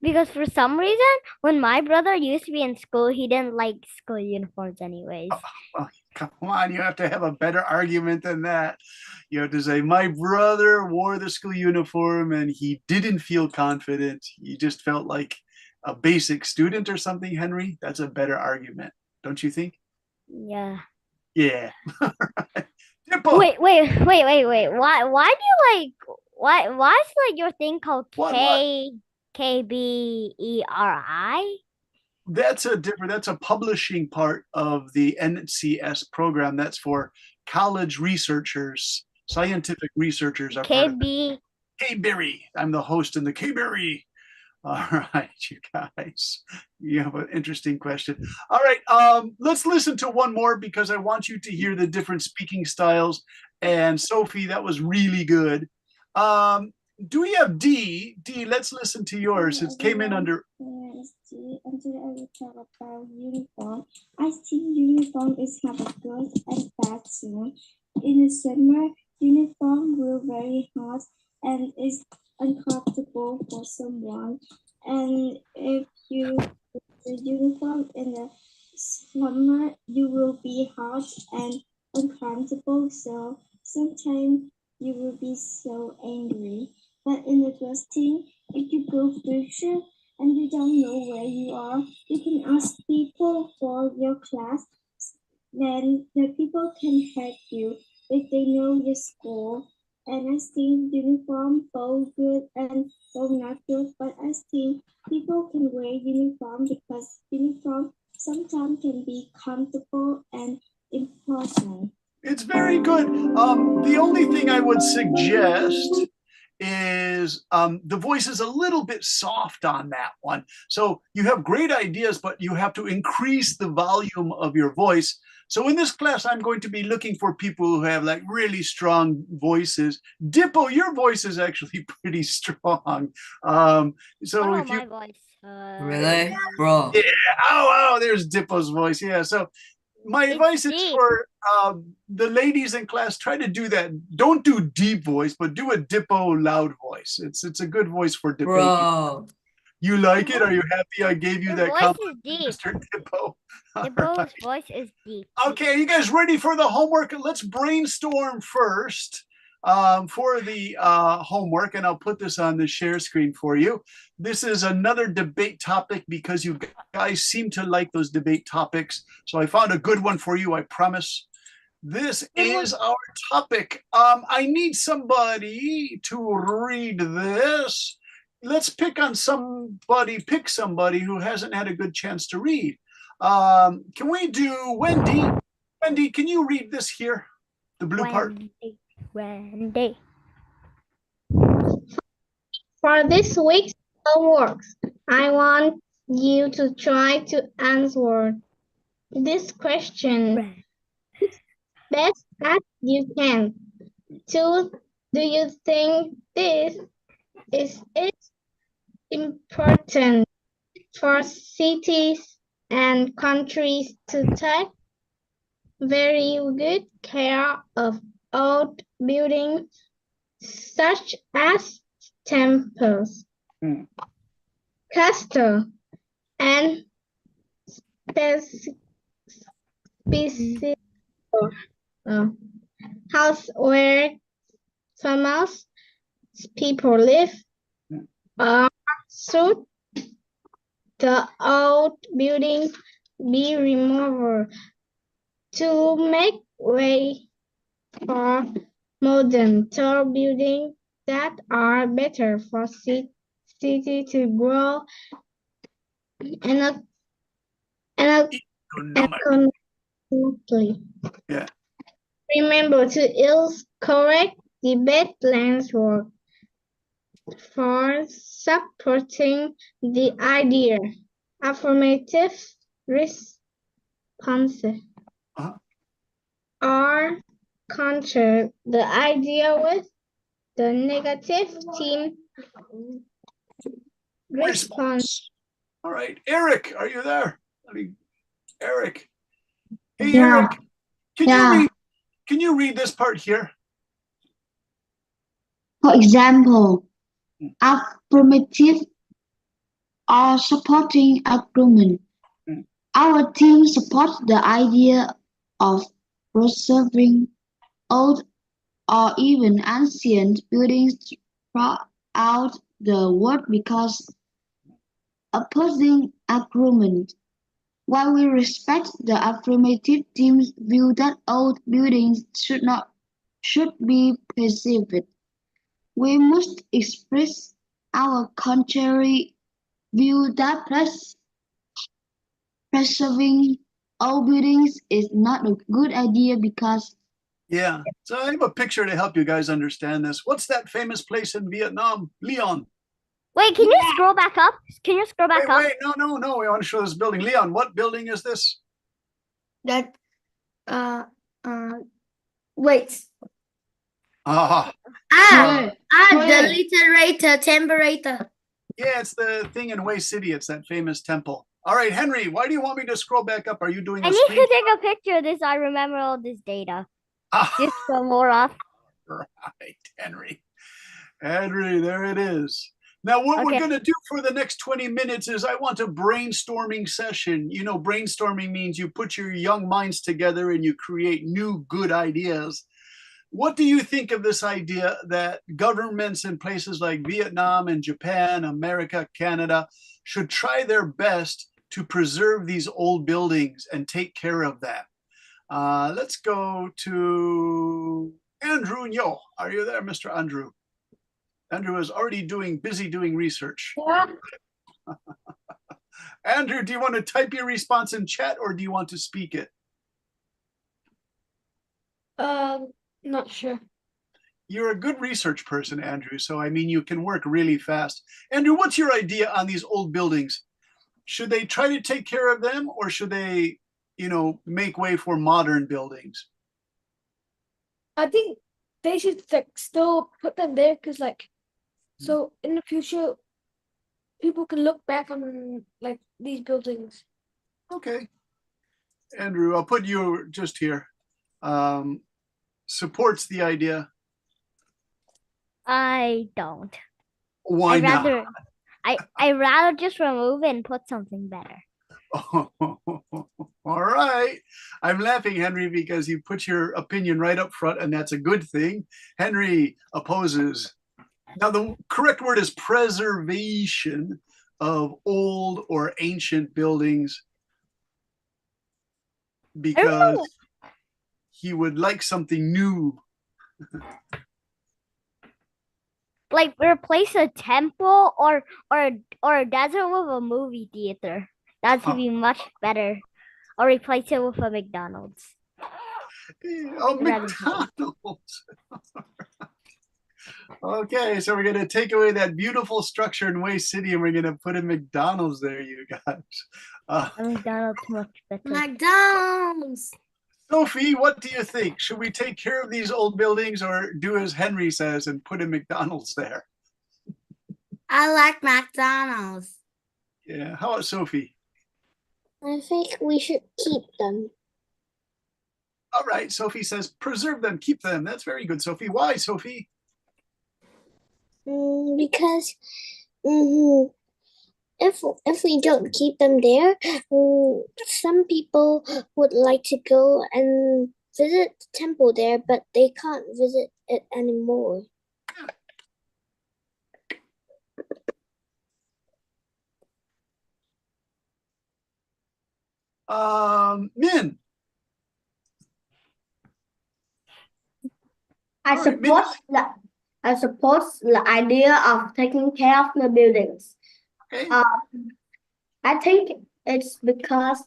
Because for some reason, when my brother used to be in school, he didn't like school uniforms anyways. Well, come on, you have to have a better argument than that. You have to say, my brother wore the school uniform and he didn't feel confident. He just felt like a basic student or something, Henry. That's a better argument, don't you think? Yeah. Yeah. Dippo. Wait. Why do you like why is like your thing called What? KBERI? That's a publishing part of the NCS program. That's for college researchers, scientific researchers are part of it. K-Berry. I'm the host in the K-Berry. All right, you guys, you have an interesting question. All right, let's listen to one more because I want you to hear the different speaking styles. And Sophie, that was really good. do we have D? D, let's listen to yours. It came in under. And today I will talk about uniform. I think uniform is have a good and bad side. In the summer, uniform will very hot and is uncomfortable for someone. And if you put the uniform in the summer, you will be hot and uncomfortable. So sometimes you will be so angry. But in the dressing, if you go future and you don't know where you are, you can ask people for your class. Then the people can help you if they know your school. And I think uniform both good and both not good, but I think people can wear uniform because uniform sometimes can be comfortable and important. It's very good. The only thing I would suggest is the voice is a little bit soft on that one. So you have great ideas, but you have to increase the volume of your voice. So in this class, I'm going to be looking for people who have like really strong voices. Dippo, your voice is actually pretty strong. So if you my voice. Really? Bro. yeah, oh, there's Dippo's voice. Yeah, so my It's advice is deep. for the ladies in class, try to do that. Don't do deep voice, but do a Dippo loud voice. It's a good voice for Dippo. Bro. You like it? Are you happy I gave you Your that voice compliment, is deep. Mr. Dippo? All Dippo's right. voice is deep. Okay, you guys ready for the homework? Let's brainstorm first for the homework, and I'll put this on the share screen for you. This is another debate topic because you guys seem to like those debate topics. So I found a good one for you, I promise. This is our topic. I need somebody to read this. Let's pick somebody who hasn't had a good chance to read. Can we do Wendy? Wendy, can you read this here? The blue part. Wendy. For this week's homework, I want you to try to answer this question best as you can. 2. Do you think this is important for cities and countries to take very good care of old buildings such as temples, castles, and specific house where famous people live? Should the old buildings be removed to make way for modern tall buildings that are better for city to grow and economically? Yeah. Remember to use correct debate language for supporting the idea. Affirmative responses are counter the idea with the negative team response. All right, Eric, are you there? Eric. Hey, Yeah. Eric, can you read this part here? For example, affirmative or supporting agreement. Our team supports the idea of preserving old or even ancient buildings throughout the world because opposing agreement. While we respect the affirmative team's view that old buildings should be preserved, we must express our contrary view that preserving old buildings is not a good idea because Yeah, so I have a picture to help you guys understand this. What's that famous place in Vietnam? Leon. Wait, can you scroll back up? Can you scroll back up? Wait, no. We want to show this building. Leon, what building is this? That wait. Ah, The Toilet. literator, temperature. yeah, it's the thing in Way City. It's that famous temple. All right, Henry, why do you want me to scroll back up? Are you doing I a need screen? to take a picture of this. I remember all this data. Ah, Just for more off. right, Henry. Henry, there it is. Now, what we're Okay. going to do for the next 20 minutes is I want a brainstorming session. You know, brainstorming means you put your young minds together and you create new good ideas. What do you think of this idea that governments in places like Vietnam and Japan, America, Canada should try their best to preserve these old buildings and take care of them? Let's go to Andrew Nyo. Are you there, Mr. Andrew? Andrew is already busy doing research. Yeah. Andrew, do you want to type your response in chat or do you want to speak it? Not sure. You're a good research person, Andrew. So, I mean, you can work really fast. Andrew, what's your idea on these old buildings? Should they try to take care of them or should they, make way for modern buildings? I think they should still put them there because so in the future people can look back on these buildings. Okay. Andrew, I'll put you just here. Supports the idea. I don't. Why I'd not? rather I'd rather just remove it and put something better. Oh, all right. I'm laughing, Henry, because you put your opinion right up front, and that's a good thing. Henry opposes. Now, the correct word is preservation of old or ancient buildings because he would like something new. Like replace a temple or a desert with a movie theater. That would be much better. Or replace it with a McDonald's. Oh, McDonald's. Okay, so we're going to take away that beautiful structure in Way City and we're going to put a McDonald's there, you guys. McDonald's much better. McDonald's. Sophie, what do you think? Should we take care of these old buildings or do as Henry says and put a McDonald's there? I like McDonald's. Yeah, how about Sophie? I think we should keep them. All right, Sophie says preserve them, keep them. That's very good, Sophie. Why, Sophie? Because if we don't keep them there, some people would like to go and visit the temple there, but they can't visit it anymore. Min. I support the idea of taking care of the buildings. Okay. I think it's because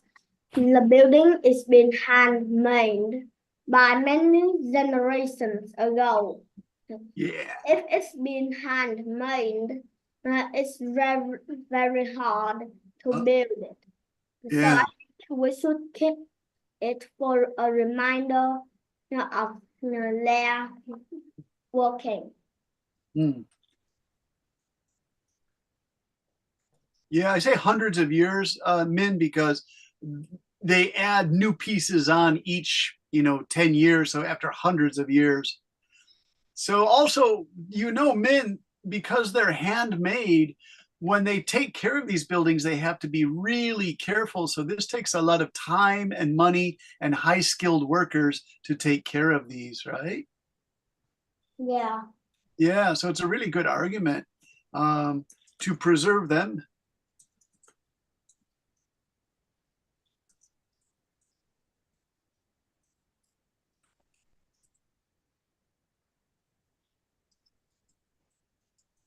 the building is been handmade by many generations ago. Yeah. If it's been handmade, it's very, very hard to build it. So Yeah. I think we should keep it for a reminder of their working. Yeah, I say hundreds of years, Min, because they add new pieces on each, 10 years. So after hundreds of years. So also, Min, because they're handmade, when they take care of these buildings, they have to be really careful. So this takes a lot of time and money and high-skilled workers to take care of these, right? Yeah. Yeah, so it's a really good argument to preserve them.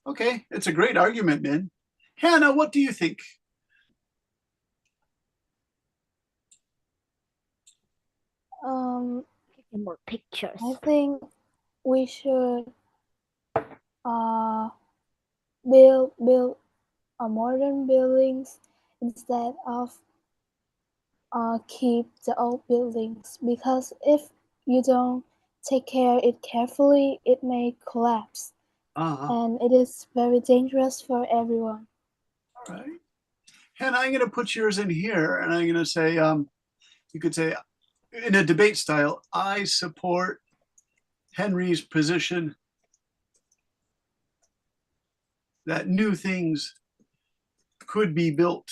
Okay, it's a great argument, Min. Hannah, what do you think? More pictures. I think we should build modern buildings instead of keep the old buildings, because if you don't take care it carefully, it may collapse. And it is very dangerous for everyone. All right. Hannah, I'm going to put yours in here, and I'm going to say, you could say, in a debate style, I support Henry's position that new things could be built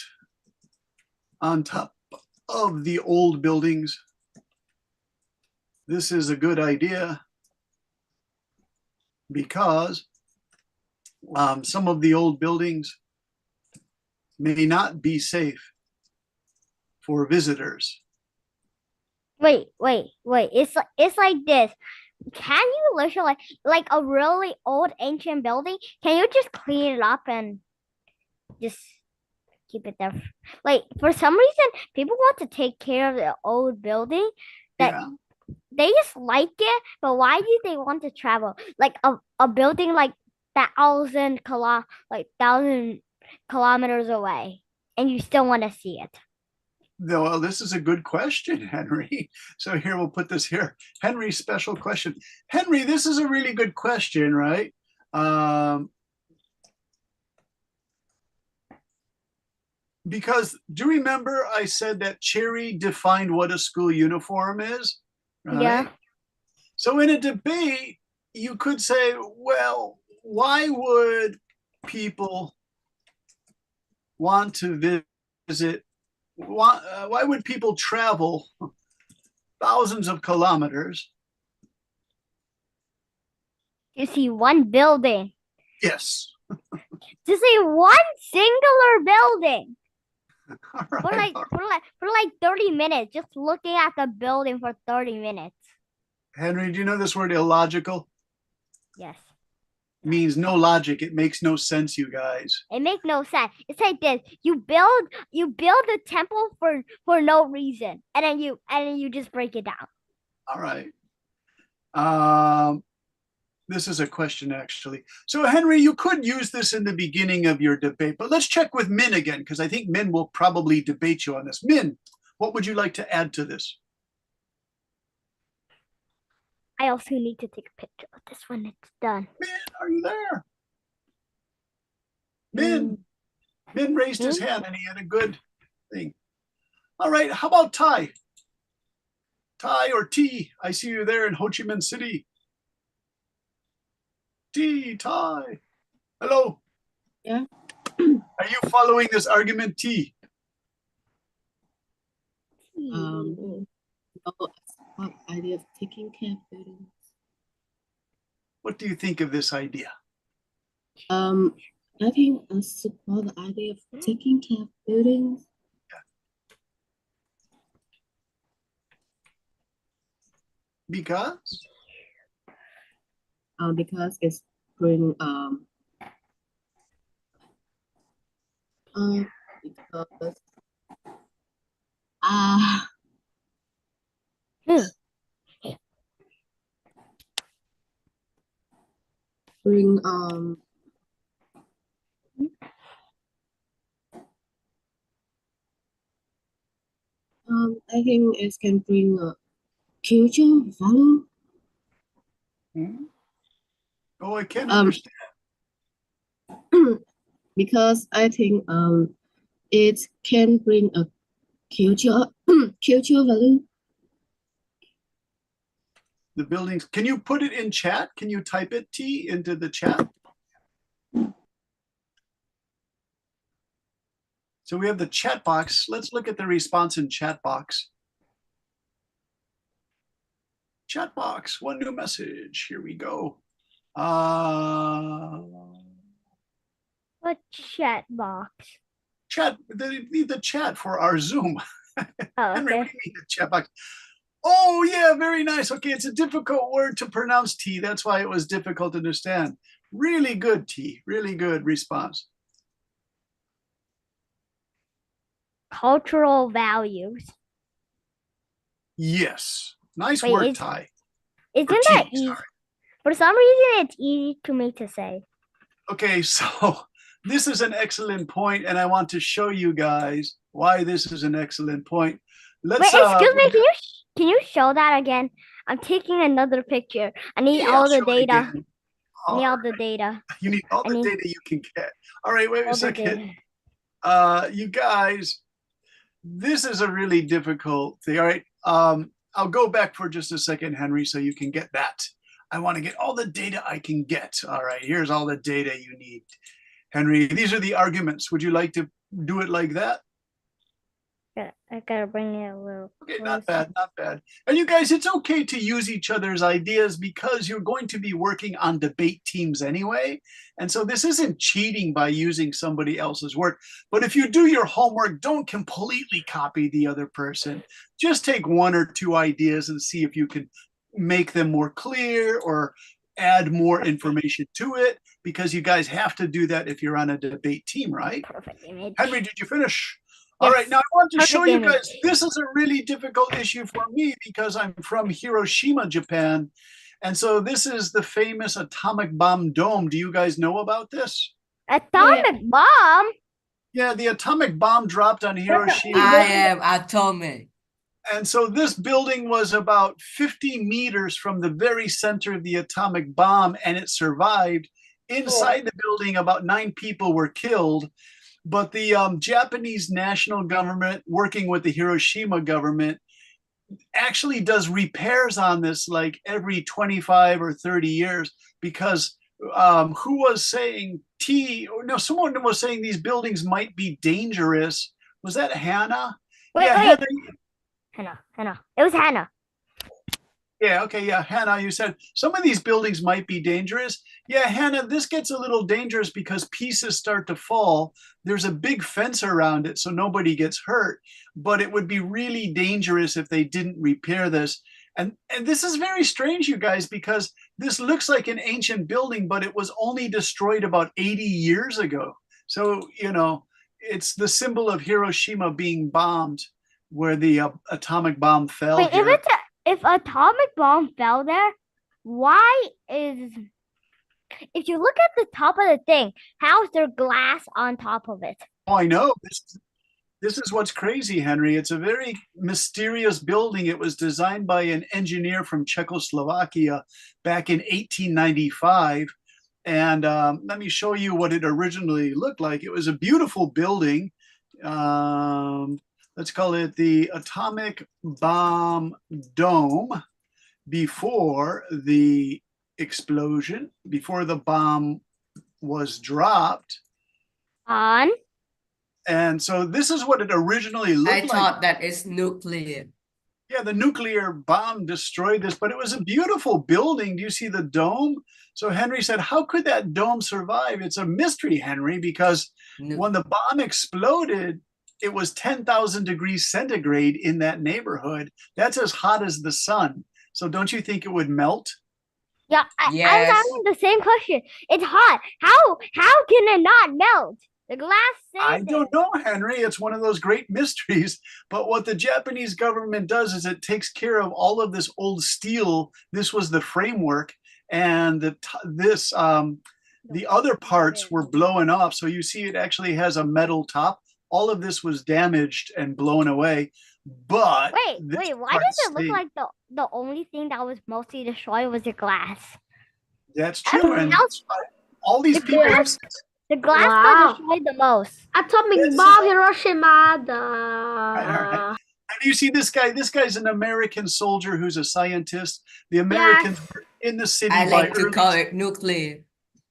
on top of the old buildings. This is a good idea because some of the old buildings may not be safe for visitors. Wait. It's like this. Can you literally, like a really old ancient building, can you just clean it up and just keep it there? Like, for some reason, people want to take care of the old building that they just like it, but why do they want to travel? Like a building like 1,000 kilometers away, and you still want to see it. Well, this is a good question, Henry. So here, we'll put this here. Henry's special question. Henry, this is a really good question, right? Because do you remember I said that Cherry defined what a school uniform is? Right? Yeah. So in a debate, you could say, well, why would people want to visit? Why would people travel thousands of kilometers to see one building? Yes. To see one singular building. For like 30 minutes, just looking at the building for 30 minutes. Henry, do you know this word illogical? Yes. Means no logic. It makes no sense, you guys. It makes no sense. It's like this. You build a temple for no reason. And then you just break it down. All right. This is a question, actually. So, Henry, you could use this in the beginning of your debate, but let's check with Min again, because I think Min will probably debate you on this. Min, what would you like to add to this? I also need to take a picture of this when it's done. Min, are you there? Min. Min raised his hand and he had a good thing. All right, how about Ty? Ty or T? I see you there in Ho Chi Minh City. T, Ty. Hello. Yeah. Are you following this argument, T? What idea of taking care of buildings? What do you think of this idea? I think I support the idea of taking care of buildings. Because? Because it's bring because bring I think it can bring a culture value. Oh, I can't understand. Because I think it can bring a culture value. The buildings. Can you put it in chat? Can you type it, T, into the chat? So we have the chat box. Let's look at the response in chat box. Chat box, one new message. Here we go. What chat box? Chat, the chat for our Zoom. Oh, Henry, okay. what do you mean the chat box? Oh, yeah, very nice. Okay, it's a difficult word to pronounce, T. That's why it was difficult to understand. Really good, T. Really good response. Cultural values. Yes. Nice Wait, work, Ty. Isn't Or that T, easy? sorry. For some reason, it's easy to me to say. Okay, so this is an excellent point, and I want to show you guys why this is an excellent point. Let's Wait, excuse me. Can you show that again? I'm taking another picture. I need Yeah, all the show it data. again. I need all the Alright. data. You need all I the need data you can get. All right, wait a all the second. data. You guys, this is a really difficult thing. All right. I'll go back for just a second, Henry, so you can get that. I want to get all the data I can get. All right, here's all the data you need. Henry, these are the arguments. Would you like to do it like that? I gotta bring it a little Okay, closer. not bad, not bad. And you guys, it's okay to use each other's ideas because you're going to be working on debate teams anyway. And so this isn't cheating by using somebody else's work. But if you do your homework, don't completely copy the other person. Just take one or two ideas and see if you can make them more clear or add more information to it, because you guys have to do that if you're on a debate team, right? Perfect image. Henry, did you finish? All right, Yes, now I want to perfect show you image. guys, this is a really difficult issue for me because I'm from Hiroshima, Japan. And so this is the famous atomic bomb dome. Do you guys know about this? Atomic bomb? Yeah, the atomic bomb dropped on Hiroshima. I am atomic. And so this building was about 50 meters from the very center of the atomic bomb, and it survived. Inside the building, about 9 people were killed. But the Japanese national government, working with the Hiroshima government, actually does repairs on this like every 25 or 30 years, because who was saying someone was saying these buildings might be dangerous. Was that Hannah? Wait, yeah, wait. Hannah. It was Hannah. Yeah, okay, yeah, Hannah, you said some of these buildings might be dangerous. Yeah, Hannah, this gets a little dangerous because pieces start to fall. There's a big fence around it so nobody gets hurt, but it would be really dangerous if they didn't repair this. And this is very strange, you guys, because this looks like an ancient building, but it was only destroyed about 80 years ago. So, it's the symbol of Hiroshima being bombed, where the atomic bomb fell. Wait, here. if atomic bomb fell there, why is, if you look at the top of the thing, how's there glass on top of it? Oh, I know. This is what's crazy, Henry. It's a very mysterious building. It was designed by an engineer from Czechoslovakia back in 1895. And let me show you what it originally looked like. It was a beautiful building. Let's call it the Atomic Bomb Dome before the explosion, before the bomb was dropped. On? And so this is what it originally looked like. I thought that it's nuclear. Yeah, the nuclear bomb destroyed this, but it was a beautiful building. Do you see the dome? So Henry said, how could that dome survive? It's a mystery, Henry, because when the bomb exploded, it was 10,000 degrees centigrade in that neighborhood. That's as hot as the sun. So don't you think it would melt? Yeah, I was asking the same question. It's hot. How can it not melt? The glass says I don't know, Henry. It's one of those great mysteries. But what the Japanese government does is it takes care of all of this old steel. This was the framework, and the other parts were blown off. So you see it actually has a metal top. All of this was damaged and blown away. But wait, why does it look like the only thing that was mostly destroyed was the glass? That's true. And all these people. The glass got destroyed the most. Atomic bomb, Hiroshima. And you see this guy? This guy's an American soldier who's a scientist. The Americans were in the city. I like to call it nuclear.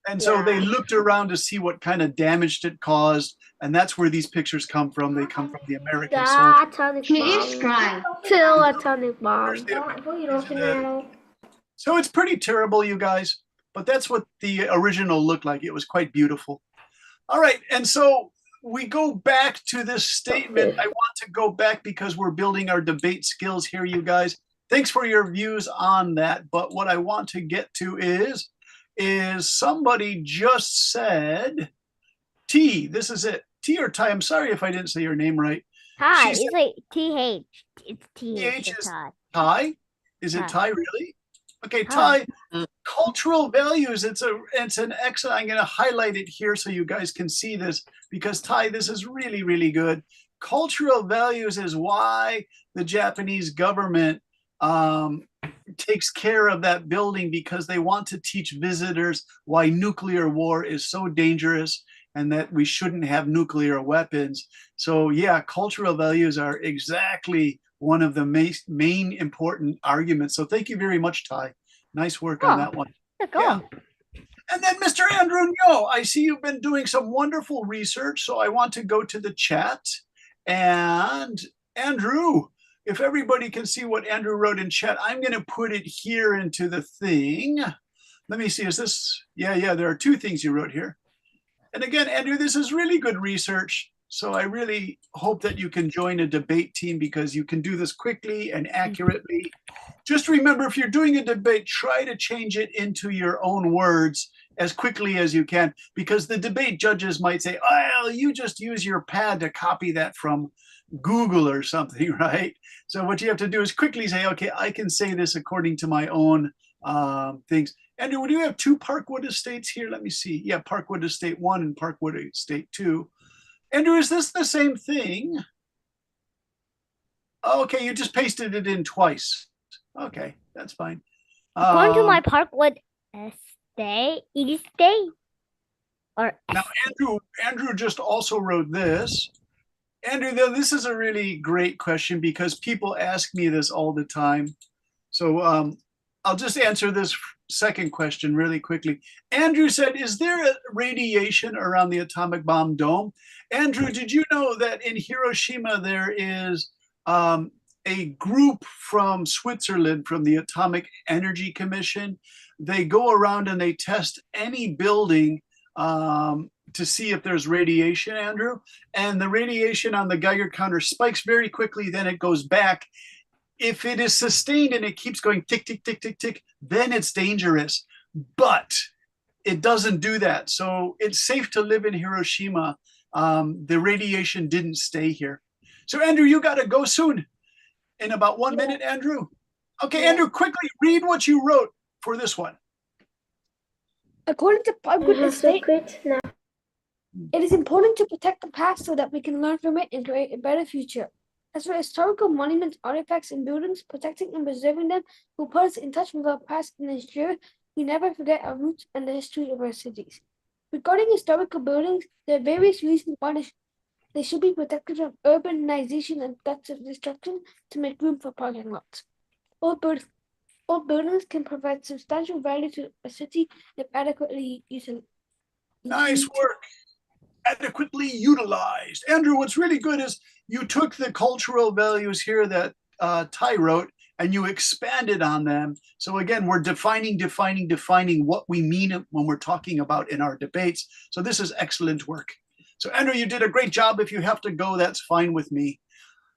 And so they looked around to see what kind of damage it caused. And that's where these pictures come from. They come from the American soldier. He is trying. Till atomic bomb. So it's pretty terrible, you guys. But that's what the original looked like. It was quite beautiful. All right. And so we go back to this statement. I want to go back because we're building our debate skills here, you guys. Thanks for your views on that. But what I want to get to is somebody just said, T, this is it. T or Ty, I'm sorry if I didn't say your name right. Ty, it's like TH. It's TH. TH is Ty? Is it Ty, really? Okay, Ty. Cultural values. It's an excellent. I'm going to highlight it here so you guys can see this, because Ty, this is really, really good. Cultural values is why the Japanese government takes care of that building because they want to teach visitors why nuclear war is so dangerous and that we shouldn't have nuclear weapons. So yeah, cultural values are exactly one of the main important arguments. So thank you very much, Ty. Nice work on that one. Yeah. And then Mr. Andrew Ngo, I see you've been doing some wonderful research. So I want to go to the chat. And Andrew, if everybody can see what Andrew wrote in chat, I'm going to put it here into the thing. Let me see, is this? Yeah, there are two things you wrote here. And again, Andrew, this is really good research. So I really hope that you can join a debate team because you can do this quickly and accurately. Just remember, if you're doing a debate, try to change it into your own words as quickly as you can, because the debate judges might say, oh, you just use your pad to copy that from Google or something, right? So what you have to do is quickly say, okay, I can say this according to my own things. Andrew, would you have two Parkwood Estates here? Let me see. Yeah, Parkwood Estate 1 and Parkwood Estate 2. Andrew, is this the same thing? Okay, you just pasted it in twice. Okay, that's fine. Going to my Parkwood Estate. Or now, Andrew just also wrote this. Andrew, though, this is a really great question because people ask me this all the time. So I'll just answer this second question really quickly. Andrew said, is there a radiation around the atomic bomb dome? Andrew, did you know that in Hiroshima there is a group from Switzerland, from the Atomic Energy Commission? They go around and they test any building to see if there's radiation, Andrew. And the radiation on the Geiger counter spikes very quickly, then it goes back. If it is sustained and it keeps going tick, tick, tick, tick, tick, then it's dangerous. But it doesn't do that. So it's safe to live in Hiroshima. The radiation didn't stay here. So Andrew, you got to go soon. In about 1 minute, Andrew. Okay, Andrew, quickly read what you wrote for this one. According to Parkwood Estate, it is important to protect the past so that we can learn from it and create a better future. As for historical monuments, artifacts, and buildings, protecting and preserving them will put us in touch with our past and ensure we never forget our roots and the history of our cities. Regarding historical buildings, there are various reasons why they should be protected from urbanization and threats of destruction to make room for parking lots. All buildings can provide substantial value to a city if adequately utilized. Nice work. Adequately utilized. Andrew, what's really good is you took the cultural values here that Ty wrote and you expanded on them. So again, we're defining what we mean when we're talking about in our debates. So this is excellent work. So Andrew, you did a great job. If you have to go, that's fine with me.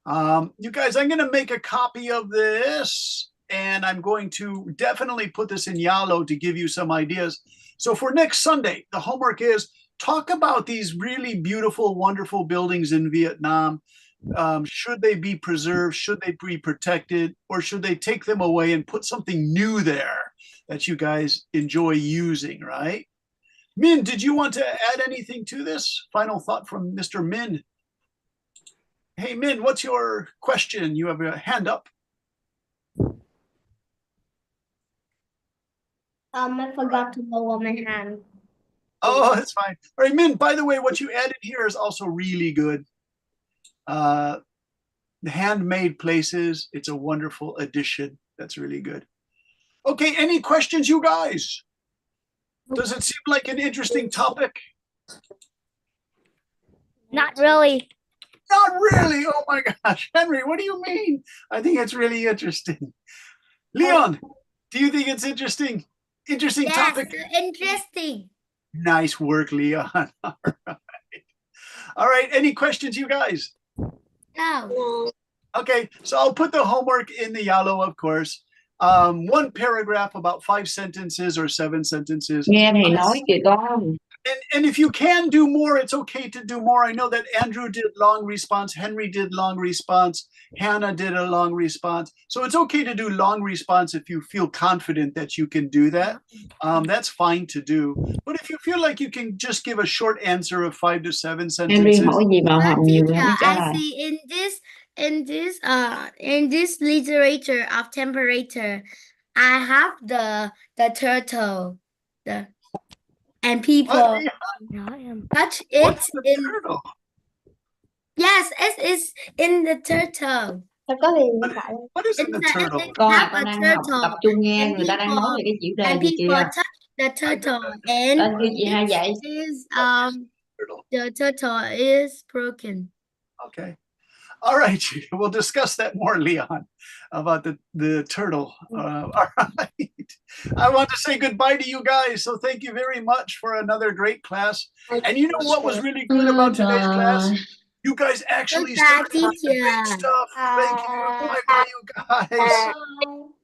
You guys, I'm going to make a copy of this and I'm going to definitely put this in Yalo to give you some ideas. So for next Sunday, the homework is talk about these really beautiful, wonderful buildings in Vietnam. Should they be preserved? Should they be protected? Or should they take them away and put something new there that you guys enjoy using, right? Min, did you want to add anything to this? Final thought from Mr. Min. Hey, Min, what's your question? You have a hand up. I forgot to lower my hand. Oh, that's fine. All right, Min, by the way, what you added here is also really good. The handmade places, it's a wonderful addition. That's really good. Okay, any questions, you guys? Does it seem like an interesting topic? Not really. Not really. Oh my gosh. Henry, what do you mean? I think it's really interesting. Leon, do you think it's interesting? Interesting topic? Interesting. Nice work, Leon. All right. All right. Any questions, you guys? No. Okay. So I'll put the homework in the Yalo, of course. One paragraph, about 5 sentences or 7 sentences. Nghe thầy nói kìa con. And if you can do more, it's okay to do more. I know that Andrew did long response, Henry did long response, Hannah did a long response. So it's okay to do long response if you feel confident that you can do that. That's fine to do. But if you feel like you can just give a short answer of 5 to 7 sentences. Henry hỏi gì mà học nhiều lắm Teacher, trả I lời. see in this in this literature of temperature, I have the turtle, and people touch it What's the in. turtle? Yes, it is in the turtle. Sao có gì vậy? What is in the turtle? Con Have con a đang học turtle, tập trung nghe and người ta đang nói về cái chủ đề and gì people kìa. touch the turtle, and Tên kêu chị hai vậy. the turtle is broken. Okay. All right. We'll discuss that more, Leon, about the turtle. All right. I want to say goodbye to you guys. So thank you very much for another great class. And you know what was really good about today's class? You guys actually Goodbye, started with the big teacher. stuff. Thank you. Bye-bye, you guys.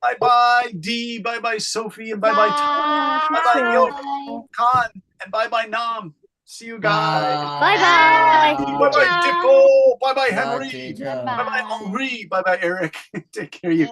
Bye-bye, Dee. Bye-bye, Sophie. And bye-bye, Tom. Bye-bye, Yo, Khan. And bye-bye, Nam. See you guys. Bye-bye. Bye-bye, Dippo. Bye-bye, Bye, Henry. teacher. Bye-bye, Henri. Bye-bye, Eric. Take care, you